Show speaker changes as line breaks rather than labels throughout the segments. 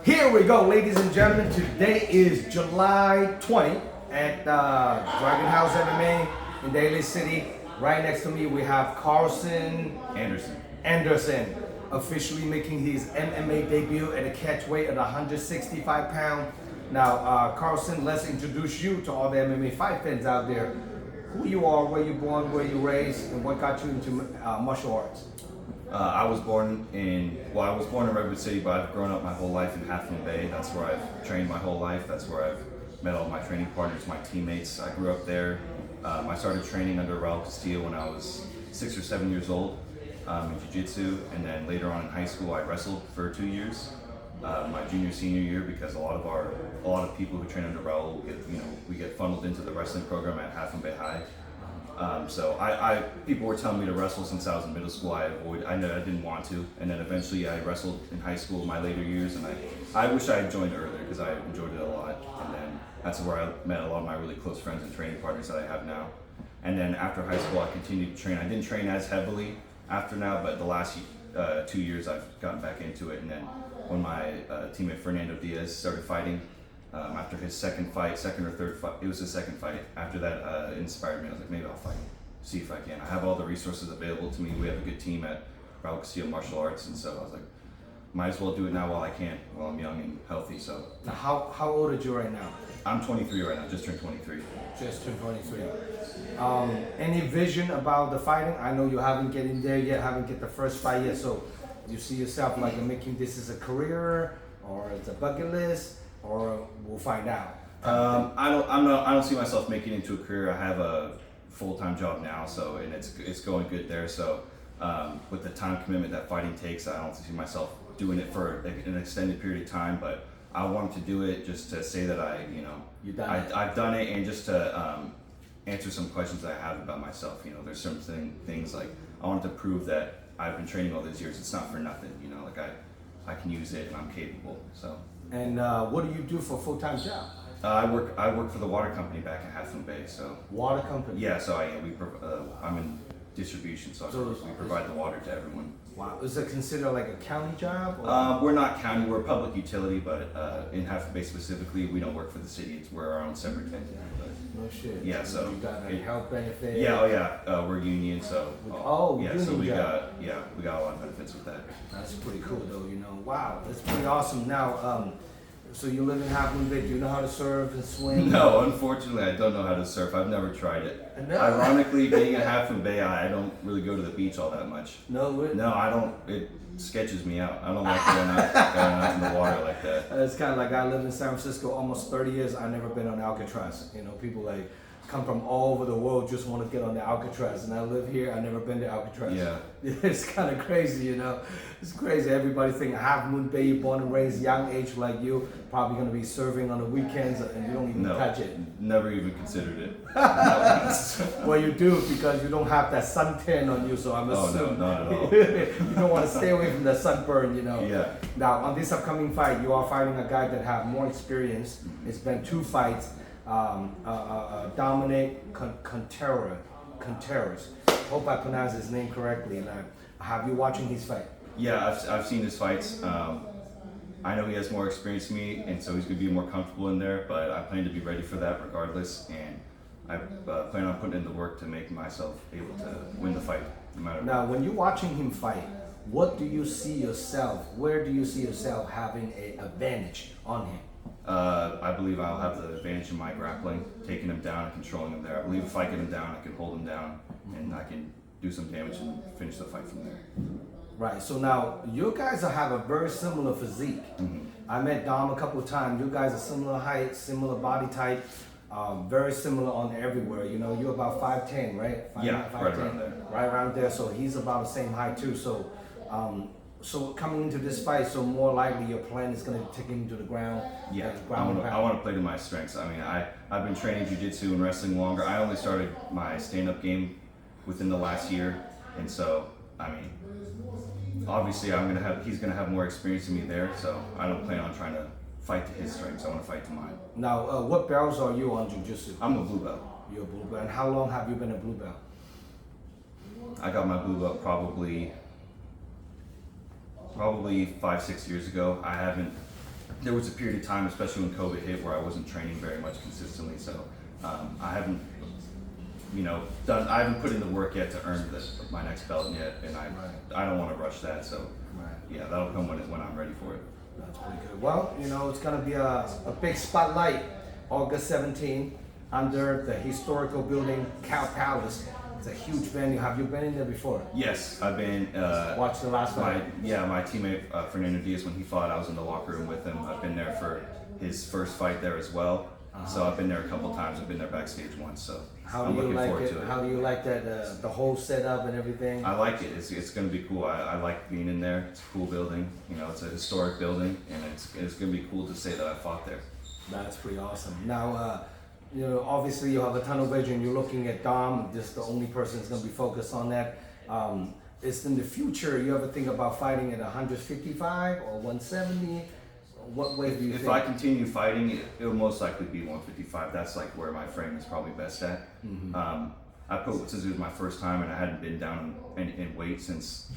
Here we go, ladies and gentlemen. Today is July 20 at Dragon House MMA in Daly City. Right next to me, we have Carson Anderson, officially making his MMA debut at a catch weight at 165 pounds. Now, Carson, let's introduce you to all the MMA fight fans out there. Who you are, where you born, where you raised, and what got you into martial arts?
I was born in Redwood City, but I've grown up my whole life in Half Moon Bay. That's where I've trained my whole life. That's where I've met all my training partners, my teammates. I grew up there. I started training under Raul Castillo when I was 6 or 7 years old in jiu-jitsu, and then later on in high school I wrestled for 2 years. My senior year, because a lot of people who train under Raul we get funneled into the wrestling program at Half Moon Bay High. So people were telling me to wrestle since I was in middle school. I didn't want to, and then eventually I wrestled in high school in my later years, and I wish I had joined earlier because I enjoyed it a lot. And then that's where I met a lot of my really close friends and training partners that I have now. And then after high school, I continued to train. I didn't train as heavily after now, but the last 2 years I've gotten back into it. And then when my teammate Fernando Diaz started fighting, after his second or third fight, it was his second fight. After that, it inspired me. I was like, maybe I'll fight, see if I can. I have all the resources available to me. We have a good team at Raul Castillo Martial Arts, and so I was like, might as well do it now while I can, while I'm young and healthy. So.
Now, how old are you right now?
I'm 23 right now. Just turned 23.
Just turned 23. Any vision about the fighting? I know you haven't get in there yet, haven't get the first fight yet. So, you see yourself like making this as a career, or it's a bucket list? Or we'll find out.
I don't see myself making it into a career. I have a full-time job now, so and it's going good there. So with the time commitment that fighting takes, I don't see myself doing it for an extended period of time. But I wanted to do it just to say that I've done it, and just to answer some questions that I have about myself. There's some things like I wanted to prove that I've been training all these years. It's not for nothing. Like I can use it and I'm capable. So.
And what do you do for a full-time job?
I work for the water company back in Half Moon Bay. So
water company?
Yeah. So I'm in distribution. So we provide the water to everyone.
Wow. Is it considered like a county job? Or?
We're not county. We're a public utility, but in Half Moon Bay specifically, we don't work for the city. We're our own separate entity.
No shit.
Yeah. So
you got health benefits.
Yeah. Oh yeah. We're union. So yeah.
Union
So we
job.
got a lot of benefits with that.
That's pretty cool though. Wow. That's pretty awesome. Now. So you live in Half Moon Bay. Do you know how to surf and swim?
No, unfortunately, I don't know how to surf. I've never tried it.
No.
Ironically, being in Half Moon Bay, I don't really go to the beach all that much.
No,
No, I don't. It sketches me out. I don't like going out in the water like that.
It's kind of like I lived in San Francisco almost 30 years. I've never been on Alcatraz. People like come from all over the world just want to get on the Alcatraz, and I live here. I've never been to Alcatraz.
Yeah.
It's kind of crazy, It's crazy. Everybody think Half Moon Bay, you're born and raised, young age like you, probably going to be surfing on the weekends, and you don't even touch it.
Never even considered it.
Well, you do because you don't have that suntan on you, so I'm assuming.
No, not at all.
You don't want to stay away from the sunburn,
Yeah.
Now, on this upcoming fight, you are fighting a guy that have more experience. It's been 2 fights. Dominic Contreras. Hope I pronounced his name correctly. And have you watching his fight?
Yeah, I've seen his fights. I know he has more experience than me, and so he's going to be more comfortable in there, but I plan to be ready for that regardless, and I plan on putting in the work to make myself able to win the fight, no matter what.
Now, when you're watching him fight, what do you see yourself, where do you see yourself having an advantage on him?
I believe I'll have the advantage in my grappling, taking him down and controlling him there. I believe if I get him down, I can hold him down, and I can do some damage and finish the fight from there.
Right, so now you guys have a very similar physique.
Mm-hmm.
I met Dom a couple of times. You guys are similar height, similar body type, very similar on everywhere. You're about 5'10", right? 5'9",
Yeah,
5'10",
right around there.
Right around there, so he's about the same height too. So coming into this fight, so more likely your plan is going to take him to the ground.
Yeah, I want to play to my strengths. I mean, I've been training jiu-jitsu and wrestling longer. I only started my stand-up game within the last year, and so obviously he's gonna have more experience than me there. So I don't plan on trying to fight to his strengths. I want to fight to mine.
Now, what belts are you on jiu-jitsu?
I'm a blue belt.
You're a blue belt. And how long have you been a blue belt?
I got my blue belt probably 5-6 years ago. I haven't there was a period of time, especially when COVID hit, where I wasn't training very much consistently. So I haven't, I haven't put in the work yet to earn my next belt yet, and I don't want to rush that. So yeah, that'll come when I'm ready for it.
That's pretty good. Well, it's gonna be a big spotlight, August 17th, under the historical building, Cow Palace. It's a huge venue. Have you been in there before?
Yes, I've been.
Watch the last fight.
My teammate Fernando Diaz, when he fought, I was in the locker room with him. I've been there for his first fight there as well. So I've been there a couple times. I've been there backstage once. So I'm looking forward to it.
How do you like that? The whole setup and everything.
I like it. It's going to be cool. I like being in there. It's a cool building. It's a historic building, and it's going to be cool to say that I fought there.
That's pretty awesome. Now, obviously you have a tunnel vision. You're looking at Dom. Just the only person that's going to be focused on that. Is in the future, you ever think about fighting at 155 or 170? What way do you think?
If I continue fighting, it'll most likely be 155. That's like where my frame is probably best at. Since it was my first time and I hadn't been down in weight since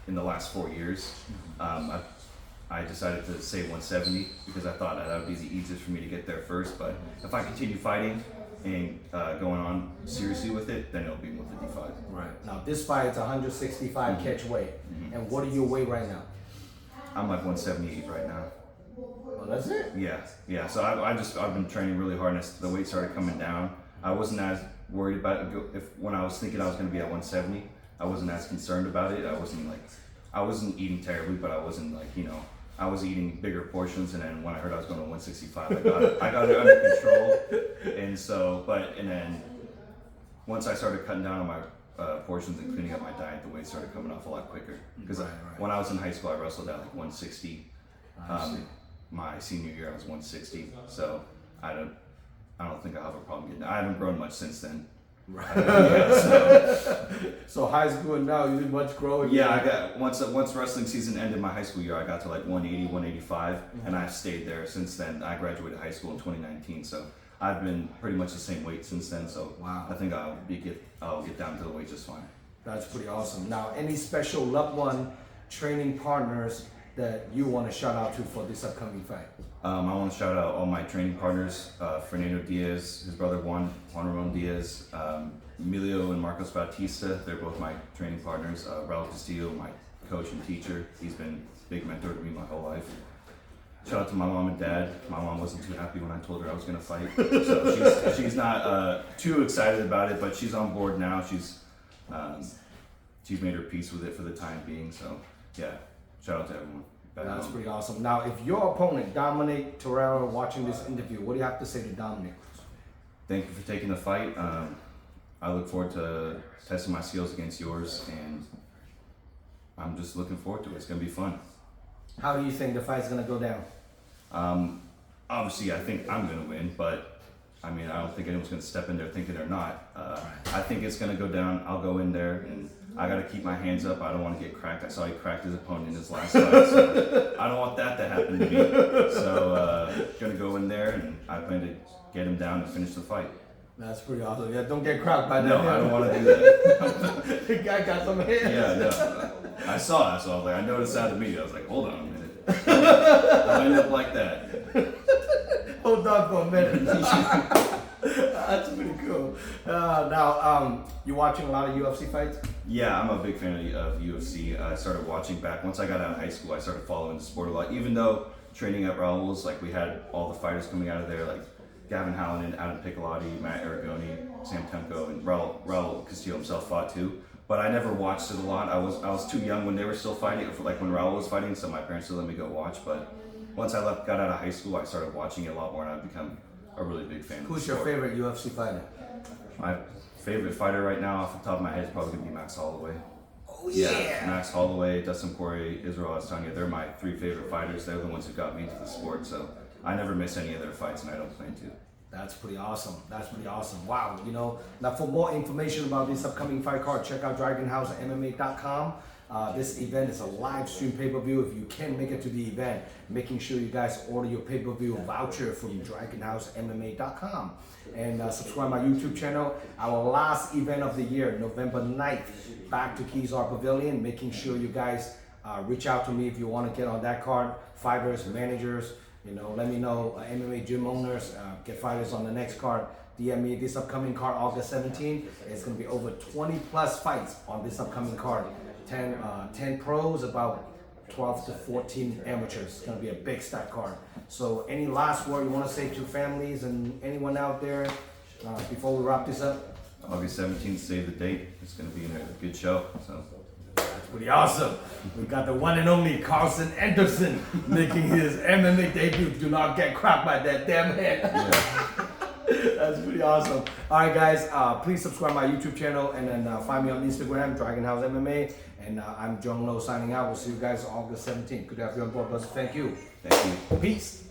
in the last 4 years, I decided to say 170 because I thought that would be the easiest for me to get there first. But if I continue fighting and going on seriously with it, then it'll be 155.
Right. Now this fight is 165 catch weight. And what do you weigh right now?
I'm like 178 right now.
Oh, that's it?
Yeah. So I've been training really hard, and the weight started coming down. I wasn't as worried about it. When I was thinking I was going to be at 170, I wasn't as concerned about it. I wasn't eating terribly, but I wasn't I was eating bigger portions. And then when I heard I was going to 165, I got it under control. And then once I started cutting down on my portions and cleaning up my diet, the weight started coming off a lot quicker. Because when I was in high school, I wrestled at like 160. My senior year, I was 160. So I don't think I have a problem getting. I haven't grown much since then.
Right. So high school and now you did much growing.
Yeah, I got once wrestling season ended my high school year, I got to like 180, 185, and I've stayed there since then. I graduated high school in 2019, so I've been pretty much the same weight since then. So I think I'll get down to the weight just fine. That's
pretty awesome. Now, any special loved one training partners that you want to shout out to for this upcoming fight?
I want to shout out all my training partners, Fernando Diaz, his brother Juan Ramon Diaz, Emilio and Marcos Bautista. They're both my training partners. Raul Castillo, my coach and teacher. He's been a big mentor to me my whole life. Shout out to my mom and dad. My mom wasn't too happy when I told her I was going to fight. So she's not too excited about it, but she's on board now. She's made her peace with it for the time being. So yeah, shout out to everyone.
That's pretty awesome. Now, if your opponent, Dominic Torrero, watching this interview, what do you have to say to Dominic?
Thank you for taking the fight. I look forward to testing my skills against yours, and I'm just looking forward to it. It's going to be fun.
How do you think the fight's going to go down?
Obviously, I think I'm going to win, but I don't think anyone's going to step in there thinking they're not. I think it's going to go down. I'll go in there, and I got to keep my hands up. I don't want to get cracked. I saw he cracked his opponent in his last fight, so I don't want that to happen to me. So, going to go in there, and I plan to get him down and finish the fight.
That's pretty awesome. Yeah, don't get cracked by that.
No, I don't want to do that.
The guy got some hands.
Yeah, no. I saw it, so I was like, I noticed that immediately. I was like, hold on a minute. I'll end up like that.
Hold on for a minute. That's pretty cool. Now, you watching a lot of UFC fights?
Yeah, I'm a big fan of UFC. I started watching back. Once I got out of high school, I started following the sport a lot. Even though training at Raul's, like we had all the fighters coming out of there, like Gavin Hallinan, Adam Piccolotti, Matt Aragoni, Sam Temko, and Raul Castillo himself fought too. But I never watched it a lot. I was too young when they were still fighting, like when Raul was fighting, so my parents still let me go watch. But once I got out of high school, I started watching it a lot more, and I've become a really big fan.
Who's your favorite UFC fighter?
My favorite fighter right now, off the top of my head, is probably gonna be Max Holloway.
Oh yeah!
Max Holloway, Dustin Poirier, Israel Adesanya. They're my three favorite fighters. They're the ones who got me into the sport. So I never miss any of their fights, and I don't plan to.
That's pretty awesome. That's pretty awesome. Wow. Now for more information about this upcoming fight card, check out DragonHouseMMA.com. This event is a live stream pay-per-view. If you can make it to the event, making sure you guys order your pay-per-view voucher from DragonHouseMMA.com. And subscribe my YouTube channel. Our last event of the year, November 9th, back to Keys Art Pavilion. Making sure you guys Reach out to me if you want to get on that card. Fighters, managers, let me know. MMA gym owners, get fighters on the next card. DM me this upcoming card, August 17th. It's going to be over 20 plus fights on this upcoming card. 10 pros, about 12 to 14 amateurs. It's going to be a big stack card. So any last word you want to say to families and anyone out there before we wrap this up?
August 17th, save the date. It's going to be a good show. So.
That's pretty awesome. We got the one and only Carson Anderson making his MMA debut. Do not get cracked by that damn head.
Yeah.
That's pretty awesome. All right, guys, please subscribe to my YouTube channel and then find me on Instagram, Dragon House MMA. And I'm Jung Lo signing out. We'll see you guys August 17th. Good to have you on board, brother. Thank you.
Thank you.
Peace.